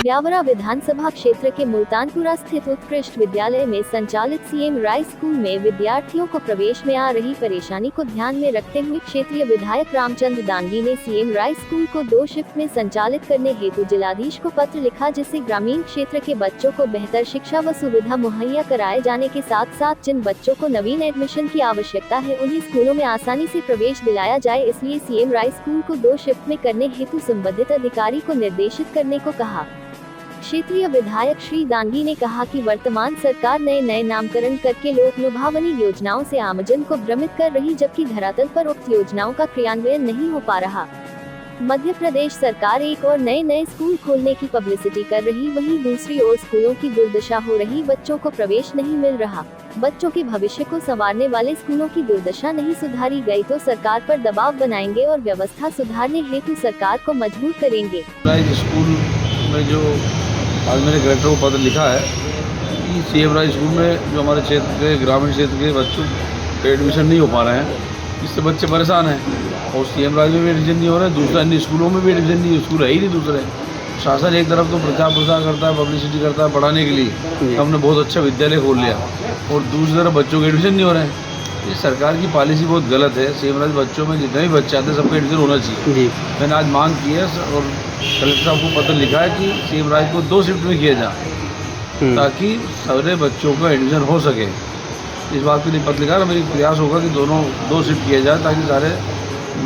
ब्यावरा विधानसभा क्षेत्र के मुल्तानपुरा स्थित उत्कृष्ट विद्यालय में संचालित सीएम राय स्कूल में विद्यार्थियों को प्रवेश में आ रही परेशानी को ध्यान में रखते हुए क्षेत्रीय विधायक रामचंद्र दांगी ने सीएम राय स्कूल को 2 शिफ्ट में संचालित करने हेतु जिलाधीश को पत्र लिखा, जिससे ग्रामीण क्षेत्र के बच्चों को बेहतर शिक्षा व सुविधा मुहैया कराए जाने के साथ साथ जिन बच्चों को नवीन एडमिशन की आवश्यकता है उन्हीं स्कूलों में आसानी से प्रवेश दिलाया जाए। इसलिए सीएम राय स्कूल को 2 शिफ्ट में करने हेतु संबंधित अधिकारी को निर्देशित करने को कहा। क्षेत्रीय विधायक श्री दांगी ने कहा कि वर्तमान सरकार नए नामकरण करके लोक लुभावनी योजनाओं से आमजन को भ्रमित कर रही, जबकि धरातल पर उक्त योजनाओं का क्रियान्वयन नहीं हो पा रहा। मध्य प्रदेश सरकार एक और नए स्कूल खोलने की पब्लिसिटी कर रही, वहीं दूसरी ओर स्कूलों की दुर्दशा हो रही, बच्चों को प्रवेश नहीं मिल रहा। बच्चों के भविष्य को संवारने वाले स्कूलों की दुर्दशा नहीं सुधारी गई तो सरकार पर दबाव बनाएंगे और व्यवस्था सुधारने हेतु सरकार को मजबूर करेंगे। स्कूल में जो आज मैंने कलेक्टर को पत्र लिखा है कि सीएम राय स्कूल में जो हमारे क्षेत्र के ग्रामीण क्षेत्र के बच्चों के एडमिशन नहीं हो पा रहे हैं, इससे बच्चे परेशान हैं और सीएम राय में भी एडमिशन नहीं हो रहा है, दूसरा अन्य स्कूलों में भी एडमिशन नहीं, स्कूल है ही नहीं दूसरे। शासन एक तरफ तो प्रचार प्रसार करता है, पब्लिसिटी करता है पढ़ाने के लिए, हमने बहुत अच्छा विद्यालय खोल लिया, और दूसरी तरफ बच्चों के एडमिशन नहीं हो रहे हैं। ये सरकार की पॉलिसी बहुत गलत है। सीएम राय बच्चों में जितने भी बच्चे आते हैं सबका एडमिशन होना चाहिए। मैंने आज मांग की है और कलेक्टर साहब को पत्र लिखा है कि सीएम राय को 2 शिफ्ट में किया जाए ताकि सारे बच्चों का एडमिशन हो सके। इस बात के लिए पत्र लिखा है, मेरी प्रयास होगा कि दोनों 2 शिफ्ट किए जाए ताकि सारे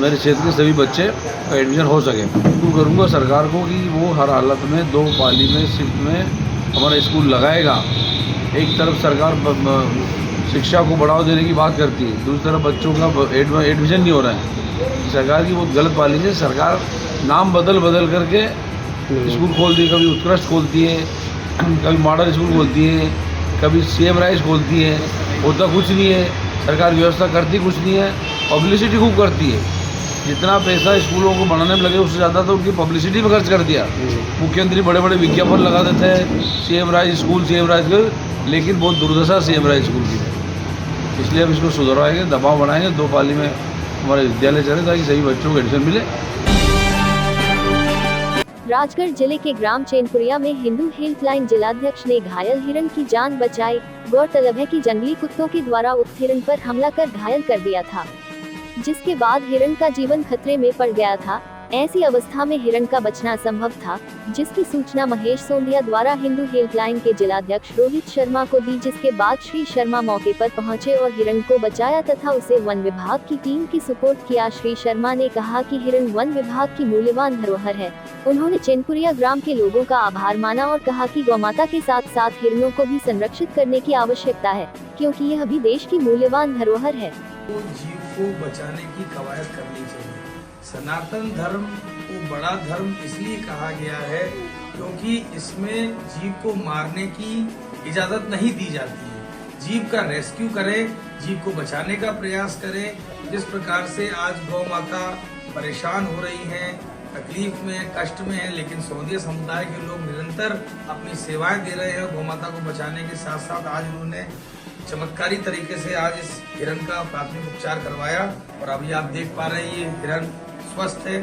मेरे क्षेत्र के सभी बच्चे का एडमिशन हो सके। तो करूँगा सरकार को कि वो हर हालत में 2 पाली में शिफ्ट में हमारा स्कूल लगाएगा। एक तरफ सरकार शिक्षा को बढ़ावा देने की बात करती है, दूसरी तरफ बच्चों का एडमिशन नहीं हो रहा है। सरकार की बहुत गलत पॉलिसी है। सरकार नाम बदल करके स्कूल खोलती है, कभी उत्कृष्ट खोलती है, कभी मॉडल स्कूल खोलती है, कभी सीएम राय खोलती है, होता कुछ नहीं है। सरकार व्यवस्था करती कुछ नहीं है, पब्लिसिटी खूब करती है। जितना पैसा स्कूलों को बनाने में लगे उससे ज़्यादा तो उनकी पब्लिसिटी में खर्च कर दिया। मुख्यमंत्री बड़े बड़े विज्ञापन लगा देते हैं सीएम राय स्कूल, लेकिन बहुत दुर्दशा सीएम राय स्कूल की। इसलिए अब इसको सुधरवाएंगे, दबाव बनाएंगे, 2 पाली में हमारे विद्यालय चले ताकि सभी बच्चों को एडमिशन मिले। राजगढ़ जिले के ग्राम चैनपुरिया में हिंदू हेल्पलाइन जिलाध्यक्ष ने घायल हिरण की जान बचाई। गौरतलब है कि जंगली कुत्तों के द्वारा उक्त हिरण पर हमला कर घायल कर दिया था, जिसके बाद हिरण का जीवन खतरे में पड़ गया था। ऐसी अवस्था में हिरण का बचना असंभव था, जिसकी सूचना महेश सोंधिया द्वारा हिंदू हेल्पलाइन के जिलाध्यक्ष रोहित शर्मा को दी, जिसके बाद श्री शर्मा मौके पर पहुंचे और हिरण को बचाया तथा उसे वन विभाग की टीम की सुपुर्द किया। श्री शर्मा ने कहा कि हिरण वन विभाग की मूल्यवान धरोहर है। उन्होंने चैनपुरिया ग्राम के लोगों का आभार माना और कहा कि गौमाता के साथ साथ हिरणों को भी संरक्षित करने की आवश्यकता है, क्योंकि यह भी देश की मूल्यवान धरोहर है। जीव को बचाने की कवायद करनी चाहिए। सनातन धर्म को बड़ा धर्म इसलिए कहा गया है क्योंकि इसमें जीव को मारने की इजाजत नहीं दी जाती है। जीव का रेस्क्यू करें, जीव को बचाने का प्रयास करें। जिस प्रकार से आज गौ माता परेशान हो रही हैं, तकलीफ में, कष्ट में है, लेकिन सोंधिया समुदाय के लोग निरंतर अपनी सेवाएं दे रहे हैं गौ माता को बचाने के साथ साथ। आज उन्होंने चमत्कारी तरीके से आज इस हिरण का प्राथमिक उपचार करवाया और अभी आप देख पा रहे हैं ये हिरण स्वस्थ है।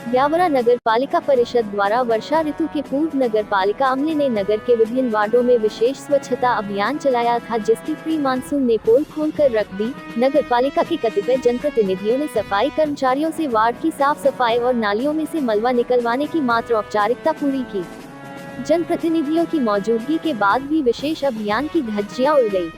ब्यावरा नगर पालिका परिषद द्वारा वर्षा ऋतु के पूर्व नगर पालिका अमले ने नगर के विभिन्न वार्डों में विशेष स्वच्छता अभियान चलाया था, जिसकी प्री मानसून ने पोल खोलकर रख दी। नगर पालिका के कतिपय जनप्रतिनिधियों ने सफाई कर्मचारियों से वार्ड की साफ सफाई और नालियों में से मलबा निकलवाने की मात्र औपचारिकता पूरी की। जनप्रतिनिधियों की मौजूदगी के बाद भी विशेष अभियान की धज्जियां उड़ गई।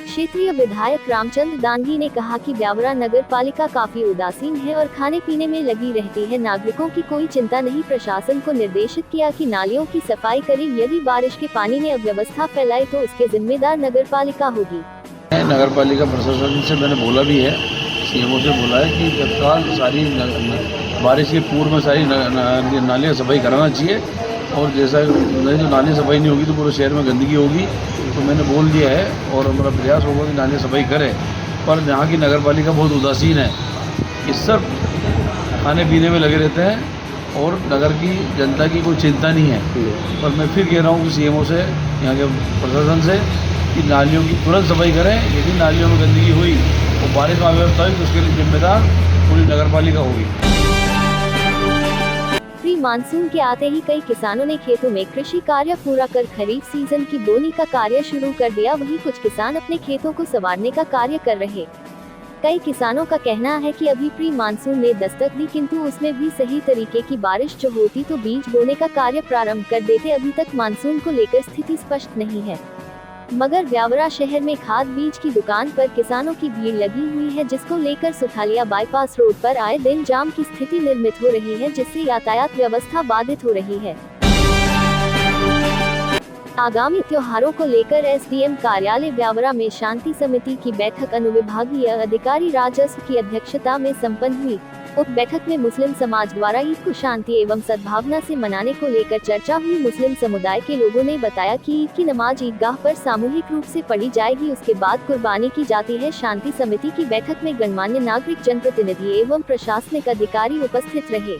क्षेत्रीय विधायक रामचंद्र दांगी ने कहा कि ब्यावरा नगर पालिका काफी उदासीन है और खाने पीने में लगी रहती है। नागरिकों की कोई चिंता नहीं। प्रशासन को निर्देशित किया कि नालियों की सफाई करे। यदि बारिश के पानी ने अव्यवस्था फैलाई तो उसके जिम्मेदार नगर पालिका होगी। नगर पालिका प्रशासन से मैंने बोला भी है, सीएमओ से बोला है कि तत्काल सारी बारिश के पूर्व में सारी नालियाँ सफाई कराना चाहिए, और जैसा नहीं तो नाली सफाई नहीं होगी तो पूरे शहर में गंदगी होगी। तो मैंने बोल दिया है और हमारा प्रयास होगा कि नाली सफाई करें। पर यहाँ की नगर पालिका बहुत उदासीन है, इस सब खाने पीने में लगे रहते हैं और नगर की जनता की कोई चिंता नहीं है। पर मैं फिर कह रहा हूँ कि सीएमओ से, यहाँ के प्रशासन से, कि नालियों की तुरंत सफाई करें। यदि नालियों में गंदगी हुई और बारिश में अव्यवस्था हुई तो उसके लिए जिम्मेदार पूरी नगर पालिका होगी। मानसून के आते ही कई किसानों ने खेतों में कृषि कार्य पूरा कर खरीफ सीजन की बोनी का कार्य शुरू कर दिया। वहीं कुछ किसान अपने खेतों को संवारने का कार्य कर रहे। कई किसानों का कहना है कि अभी प्री मानसून ने दस्तक दी, किंतु उसमें भी सही तरीके की बारिश जो होती तो बीज बोने का कार्य प्रारंभ कर देते। अभी तक मानसून को लेकर स्थिति स्पष्ट नहीं है, मगर ब्यावरा शहर में खाद बीज की दुकान पर किसानों की भीड़ लगी हुई है, जिसको लेकर सुठालिया बाईपास रोड पर आए दिन जाम की स्थिति निर्मित हो रही है, जिससे यातायात व्यवस्था बाधित हो रही है। आगामी त्योहारों को लेकर एसडीएम कार्यालय ब्यावरा में शांति समिति की बैठक अनुविभागीय अधिकारी राजस्व की अध्यक्षता में संपन्न हुई। उक्त बैठक में मुस्लिम समाज द्वारा ईद को शांति एवं सद्भावना से मनाने को लेकर चर्चा हुई। मुस्लिम समुदाय के लोगों ने बताया कि ईद की नमाज ईदगाह पर सामूहिक रूप से पढ़ी जाएगी, उसके बाद कुर्बानी की जाती है। शांति समिति की बैठक में गणमान्य नागरिक, जनप्रतिनिधि एवं प्रशासनिक अधिकारी उपस्थित रहे।